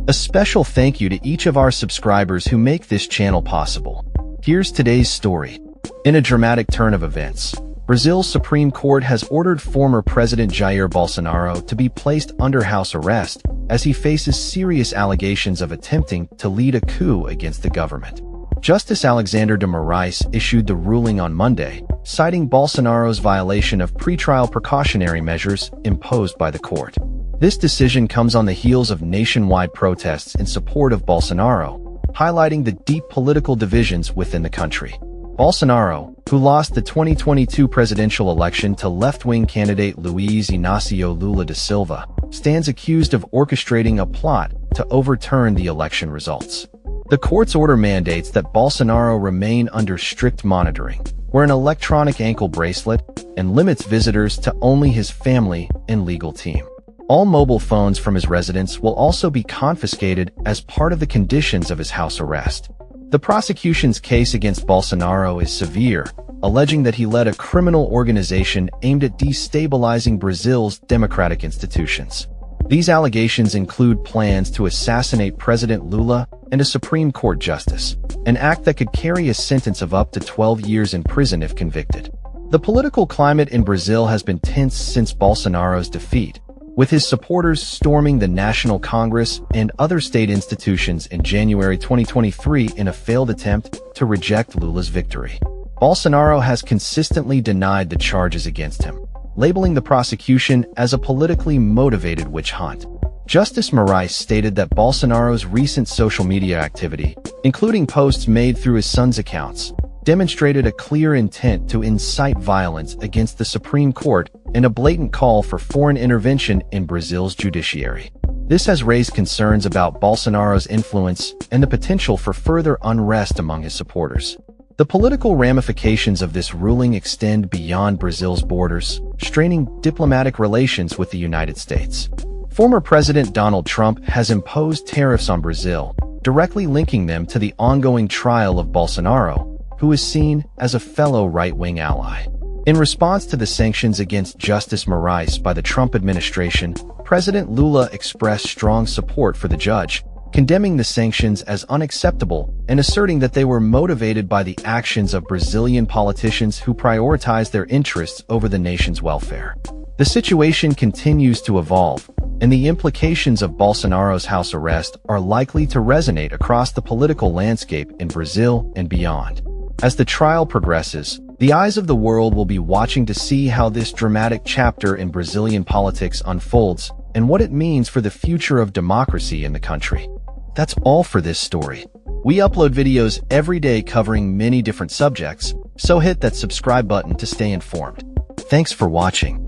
A special thank you to each of our subscribers who make this channel possible. Here's today's story. In a dramatic turn of events, Brazil's Supreme Court has ordered former President Jair Bolsonaro to be placed under house arrest as he faces serious allegations of attempting to lead a coup against the government. Justice Alexandre de Moraes issued the ruling on Monday, citing Bolsonaro's violation of pretrial precautionary measures imposed by the court. This decision comes on the heels of nationwide protests in support of Bolsonaro, highlighting the deep political divisions within the country. Bolsonaro, who lost the 2022 presidential election to left-wing candidate Luiz Inácio Lula da Silva, stands accused of orchestrating a plot to overturn the election results. The court's order mandates that Bolsonaro remain under strict monitoring, wear an electronic ankle bracelet, and limits visitors to only his family and legal team. All mobile phones from his residence will also be confiscated as part of the conditions of his house arrest. The prosecution's case against Bolsonaro is severe, alleging that he led a criminal organization aimed at destabilizing Brazil's democratic institutions. These allegations include plans to assassinate President Lula and a Supreme Court justice, an act that could carry a sentence of up to 12 years in prison if convicted. The political climate in Brazil has been tense since Bolsonaro's defeat, with his supporters storming the National Congress and other state institutions in January 2023 in a failed attempt to reject Lula's victory. Bolsonaro has consistently denied the charges against him, labeling the prosecution as a politically motivated witch hunt. Justice Moraes stated that Bolsonaro's recent social media activity, including posts made through his son's accounts, demonstrated a clear intent to incite violence against the Supreme Court and a blatant call for foreign intervention in Brazil's judiciary. This has raised concerns about Bolsonaro's influence and the potential for further unrest among his supporters. The political ramifications of this ruling extend beyond Brazil's borders, straining diplomatic relations with the United States. Former President Donald Trump has imposed tariffs on Brazil, directly linking them to the ongoing trial of Bolsonaro, who is seen as a fellow right-wing ally. In response to the sanctions against Justice Moraes by the Trump administration, President Lula expressed strong support for the judge, condemning the sanctions as unacceptable and asserting that they were motivated by the actions of Brazilian politicians who prioritize their interests over the nation's welfare. The situation continues to evolve, and the implications of Bolsonaro's house arrest are likely to resonate across the political landscape in Brazil and beyond. As the trial progresses, the eyes of the world will be watching to see how this dramatic chapter in Brazilian politics unfolds and what it means for the future of democracy in the country. That's all for this story. We upload videos every day covering many different subjects, so hit that subscribe button to stay informed. Thanks for watching.